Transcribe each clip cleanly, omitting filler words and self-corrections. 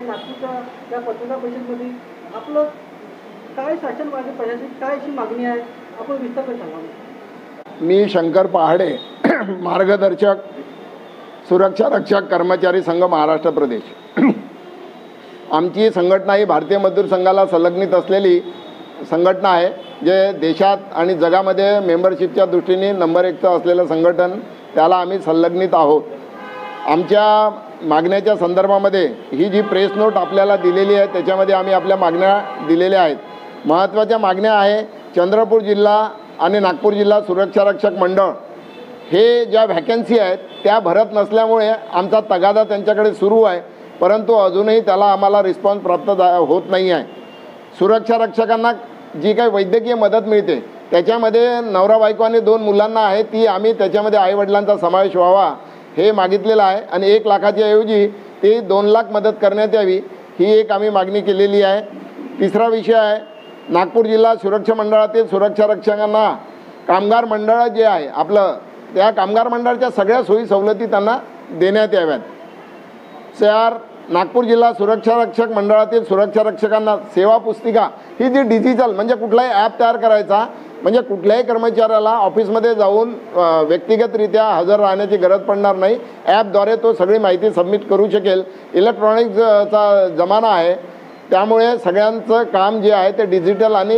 नागपूरच्या या पत्रकार परिषदेमध्ये आपलं काय शासन मागे प्रशासन काय अशी मागणी आहे आपण विस्तार सांगा। मी शंकर पहाडे, मार्गदर्शक सुरक्षा रक्षक कर्मचारी संघ महाराष्ट्र प्रदेश। आमची संघटना ही भारतीय मजदूर संघाला संलग्नित असलेली संघटना आहे, जे देशात आणि जगामध्ये मेंबरशिपच्या दृष्टीने नंबर 1चं असलेलं संघटन, त्याला आम्ही संलग्नित आहोत। आमच्या मागण्याच्या संदर्भामध्ये ही जी प्रेस नोट आपल्याला दिलेली आहे त्याच्यामध्ये आम्ही आपल्या मागण्या दिलेल्या आहेत। महत्त्वाच्या मागण्या आहे, चंद्रपूर जिल्हा आणि नागपूर जिल्हा सुरक्षा रक्षक मंडळ हे ज्या व्हॅकन्सी आहेत त्या भरत नसल्यामुळे आमचा तगादा त्यांच्याकडे सुरू आहे, परंतु अजूनही त्याला आम्हाला रिस्पॉन्स प्राप्त होत नाही आहे। सुरक्षा रक्षकांना जी काही वैद्यकीय मदत मिळते त्याच्यामध्ये नवरा बायको आणि 2 मुलांना आहे ती आम्ही त्याच्यामध्ये आईवडिलांचा समावेश व्हावा हे मागितलेलं आहे आणि 1 लाखाच्या ऐवजी ते 2 लाख मदत करण्यात यावी ही एक आम्ही मागणी केलेली आहे। तिसरा विषय आहे, नागपूर जिल्हा सुरक्षा मंडळातील सुरक्षा रक्षकांना कामगार मंडळ जे आहे आपलं, त्या कामगार मंडळाच्या सगळ्या सोयी सवलती त्यांना देण्यात याव्यात। 4, नागपूर जिल्हा सुरक्षा रक्षक मंडळातील सुरक्षा रक्षकांना सेवा पुस्तिका ही जी डिजिटल म्हणजे कुठलाही ॲप तयार करायचा, म्हणजे कुठल्याही कर्मचाऱ्याला ऑफिसमध्ये जाऊन व्यक्तिगतरित्या हजर राहण्याची गरज पडणार नाही। ॲपद्वारे तो सगळी माहिती सबमिट करू शकेल। इलेक्ट्रॉनिक्सचा जमाना आहे, त्यामुळे सगळ्यांचं काम जे आहे ते डिजिटल आणि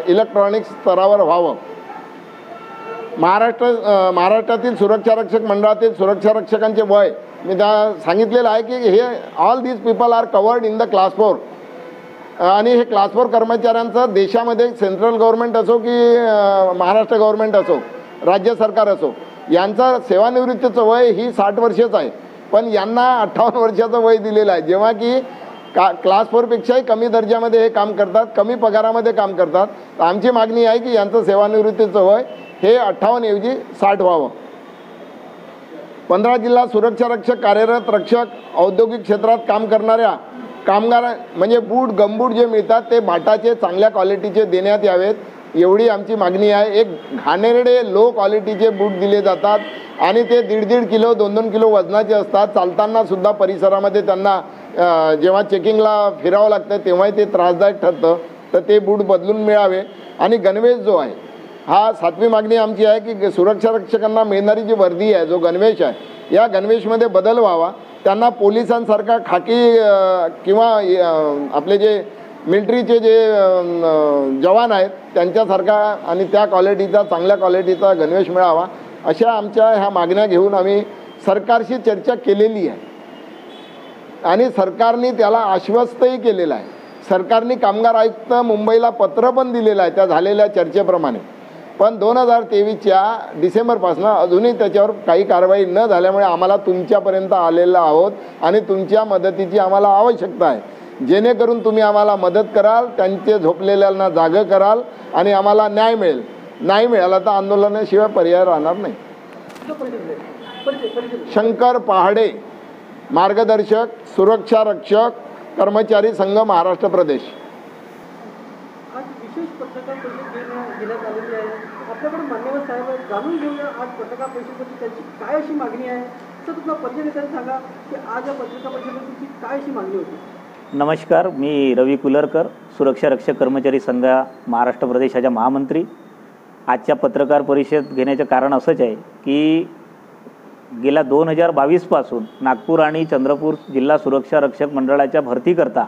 इलेक्ट्रॉनिक्स स्तरावर व्हावं। महाराष्ट्रातील सुरक्षा रक्षक मंडळातील सुरक्षा रक्षकांचे वय मी त्या सांगितलेलं आहे की हे all these people are covered in the class 4 आणि हे क्लास 4 कर्मचाऱ्यांचं देशामध्ये सेंट्रल गव्हर्नमेंट असो की महाराष्ट्र गव्हर्नमेंट असो, राज्य सरकार असो, यांचं सेवानिवृत्तीचं वय ही 60 वर्षाचं आहे, पण यांना 58 वर्षाचं वय दिलेलं आहे, जेव्हा की क्लास 4 पेक्षाही कमी दर्जामध्ये हे काम करतात, कमी पगारामध्ये काम करतात। तर आमची मागणी आहे की यांचं सेवानिवृत्तीचं वय हे 58 ऐवजी 60 व्हावं। 15 जिल्हा सुरक्षा रक्षक कार्यरत रक्षक औद्योगिक क्षेत्रात काम करणाऱ्या कामगार म्हणजे बूट गमबूट जे मिळतात ते बाटाचे चांगल्या क्वालिटीचे देण्यात यावेत एवढी आमची मागणी आहे। एक घाणेरडे लो क्वालिटीचे बूट दिले जातात आणि ते 1.5 किलो 2-2 किलो वजनाचे असतात। चालताना सुद्धा परिसरामध्ये त्यांना जेव्हा चेकिंगला फिरावं लागतं तेव्हाही ते त्रासदायक ठरतं, तर ते बूट बदलून मिळावे। आणि गणवेश जो आहे हा 7वी मागणी आमची आहे की सुरक्षा रक्षकांना मिळणारी जी वर्दी आहे, जो गणवेश आहे, या गणवेशमध्ये बदल व्हावा। त्यांना पोलिसांसारखा खाकी किंवा आपले जे मिलिटरीचे जे जवान आहेत त्यांच्यासारखा आणि त्या क्वालिटीचा चांगल्या क्वालिटीचा गणवेश मिळावा, अशा आमच्या ह्या मागण्या घेऊन आम्ही सरकारशी चर्चा केलेली आहे आणि सरकारने त्याला आश्वस्तही केलेलं आहे। सरकारने कामगार आयुक्त मुंबईला पत्र पण दिलेलं आहे त्या झालेल्या चर्चेप्रमाणे, पण 2023च्या डिसेंबरपासून अजूनही त्याच्यावर काही कारवाई न झाल्यामुळे आम्हाला तुमच्यापर्यंत आलेलो आहोत आणि तुमच्या मदतीची आम्हाला आवश्यकता आहे, जेणेकरून तुम्ही आम्हाला मदत कराल, त्यांचे झोपलेल्यांना जागं कराल आणि आम्हाला न्याय मिळेल। नाही मिळाला तर आंदोलनाशिवाय पर्याय राहणार नाही। शंकर पहाडे, मार्गदर्शक सुरक्षा रक्षक कर्मचारी संघ महाराष्ट्र प्रदेश। आज विशेष पत्रकार परिषद घेण्यात आलेली आहे, आपल्याकडे मान्यवर साहेब जाणून घेऊया आज पत्रकार परिषदेची त्यांची काय अशी मागणी आहे। तर तुमचा परिचय देताना सांगा की आज या पत्रकार परिषदेत तुमची काय अशी मागणी होती। नमस्कार, मी रवी कुलरकर, सुरक्षा रक्षक कर्मचारी संघ महाराष्ट्र प्रदेशाचा महामंत्री। आजच्या पत्रकार परिषद घेण्याचं कारण असंच आहे की गेल्या 2022 पासून नागपूर आणि चंद्रपूर जिल्हा सुरक्षा रक्षक मंडळाच्या भरतीकरता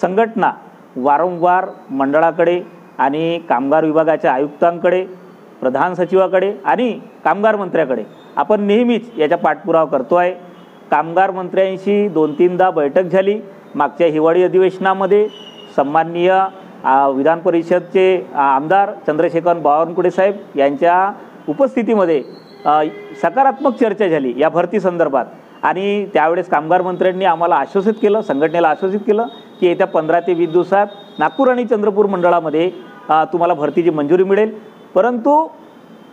संघटना वारंवार मंडळाकडे आणि कामगार विभागाच्या आयुक्तांकडे, प्रधान सचिवाकडे आणि कामगार मंत्र्याकडे आपण नेहमीच याचा पाठपुरावा करतो आहे। कामगार मंत्र्यांशी 2-3दा बैठक झाली। मागच्या हिवाळी अधिवेशनामध्ये सन्माननीय विधान परिषदचे आमदार चंद्रशेखर बावनकुळे साहेब यांच्या उपस्थितीमध्ये सकारात्मक चर्चा झाली या भरती संदर्भात आणि त्यावेळेस कामगार मंत्र्यांनी आम्हाला आश्वासित केलं, संघटनेला आश्वासित केलं की येत्या 15 ते 20 दिवसात नागपूर आणि चंद्रपूर मंडळामध्ये तुम्हाला भरतीची मंजुरी मिळेल। परंतु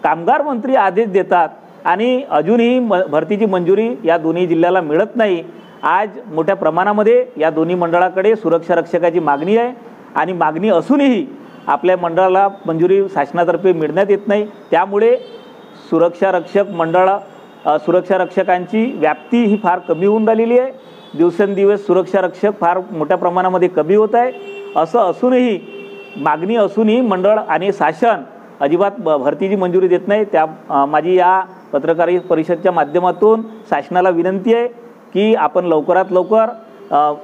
कामगार मंत्री आदेश देतात आणि अजूनही भरतीची मंजुरी या दोन्ही जिल्ह्याला मिळत नाही। आज मोठ्या प्रमाणामध्ये या दोन्ही मंडळाकडे सुरक्षा रक्षकाची मागणी आहे आणि मागणी असूनही आपल्या मंडळाला मंजुरी शासनातर्फे मिळण्यात येत नाही। त्यामुळे सुरक्षा रक्षक मंडळ सुरक्षा रक्षकांची व्याप्ती ही फार कमी होऊन राहिलेली आहे दिवसेंदिवस सुरक्षा रक्षक फार मोठ्या प्रमाणामध्ये कमी होत आहे. असं असूनही, मागणी असूनही मंडळ आणि शासन अजिबात भरतीची मंजुरी देत नाही. माझी या पत्रकार परिषदेच्या माध्यमातून शासनाला विनंती आहे की आपण लवकरात लवकर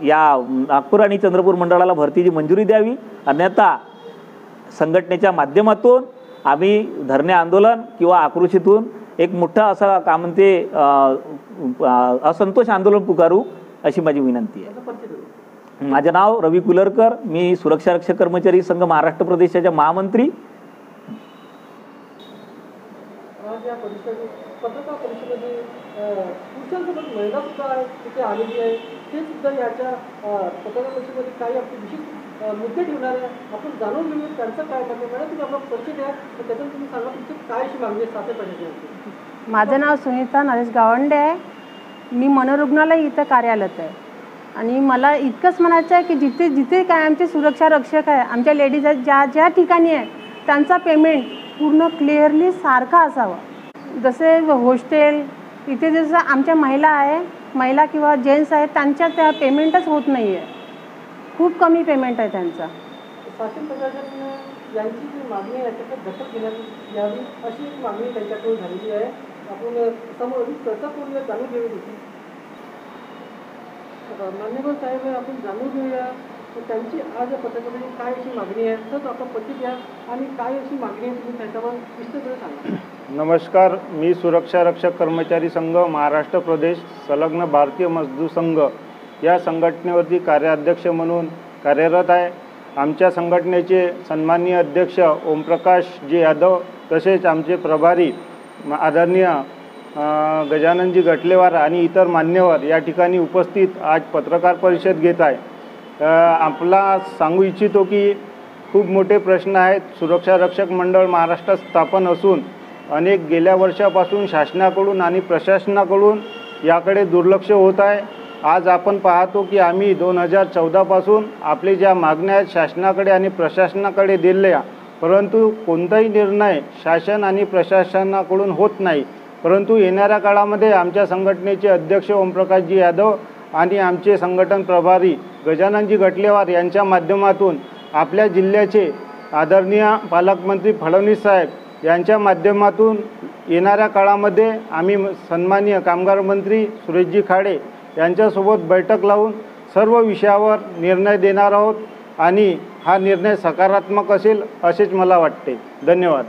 या नागपूर आणि चंद्रपूर मंडळाला भरतीची मंजुरी द्यावी. अन्यथा संघटनेच्या माध्यमातून आम्ही धरणे आंदोलन किंवा आक्रोशीतून एक मोठा असा काय म्हणते असंतोष आंदोलन पुकारू अशी माझी विनंती आहे. माझे नाव रवी कुलरकर, मी सुरक्षा रक्षक कर्मचारी संघ महाराष्ट्र प्रदेशाच्या महामंत्री. आज या पत्रकार परिषदेमध्ये पुरुषांसोबत महिला सुद्धा तिथे आलेली आहे. ते सुद्धा याच्या पत्रकार परिषदेमध्ये काही आपले विशेष मुद्दे ठेवणार आहे. आपण जाणून घेऊया त्यांचं काय म्हणणं. मॅडम, तुम्ही आपला परिचय द्या, त्याच्यातून तुम्ही सांगा तुमची काय अशी मागणी आहे साथे पाहिजे. माझं नाव सुनीता नरेश गावंडे आहे. मी मनोरुग्णालय इथं कार्यालयात आहे आणि मला इतकंच म्हणायचं आहे की जिथे जिथे काय आमचे सुरक्षा रक्षक आहे, आमच्या लेडीज आहेत ज्या ज्या ठिकाणी आहे, त्यांचा पेमेंट पूर्ण क्लिअरली सारखा असावा. जसे हॉस्टेल इथे जसं आमच्या महिला आहे, महिला किंवा जेंट्स आहेत, त्यांच्या त्या पेमेंटच होत नाही आहे. खूप कमी पेमेंट आहे त्यांचा. शासन प्रशासन यांची जी मागणी आहे त्याच्यात दखल घेण्यात यावी अशी एक मागणी त्यांच्याकडून झालेली आहे. आपण समोर अधिक चर्चा करूया, जाणून घेऊया देखील. मान्यवर साहेब, आपण जाणून घेऊया त्यांची आज या पत्रकामध्ये काय अशी मागणी आहे. तर आपण परिचय द्या आणि काय अशी मागणी आहे तुम्ही त्याच्यावर विस्तृतपणे सांगा. नमस्कार, मी सुरक्षा रक्षक कर्मचारी संघ महाराष्ट्र प्रदेश संलग्न भारतीय मजदूर संघ या संघटनेवरती कार्याध्यक्ष म्हणून कार्यरत आहे. आमच्या संघटनेचे सन्माननीय अध्यक्ष ओमप्रकाशजी यादव तसेच आमचे प्रभारी आदरणीय गजाननजी गटलेवार आणि इतर मान्यवर या ठिकाणी उपस्थित आज पत्रकार परिषद घेत आहे. आपला सांगू इच्छितो की खूप मोठे प्रश्न आहेत. सुरक्षा रक्षक मंडळ महाराष्ट्रात स्थापन असून अनेक गेल्या वर्षापासून शासनाकडून आणि प्रशासनाकडून याकडे दुर्लक्ष होत आहे. आज आपण पाहतो की आम्ही 2014 पासून आपले ज्या मागण्या आहेत शासनाकडे आणि प्रशासनाकडे दिल्या, परंतु कोणताही निर्णय शासन आणि प्रशासनाकडून होत नाही. परंतु येणाऱ्या काळामध्ये आमच्या संघटनेचे अध्यक्ष ओमप्रकाशजी यादव आणि आमचे संघटन प्रभारी गजाननजी गटलेवार यांच्या माध्यमातून आपल्या जिल्ह्याचे आदरणीय पालकमंत्री फडणवीस साहेब यांच्या माध्यमातून येणाऱ्या काळामध्ये आम्ही सन्माननीय कामगार मंत्री सुरेशजी खाडे यांच्यासोबत बैठक लावून सर्व विषयावर निर्णय देणार आहोत आणि हा निर्णय सकारात्मक असेल असेच मला वाटते. धन्यवाद.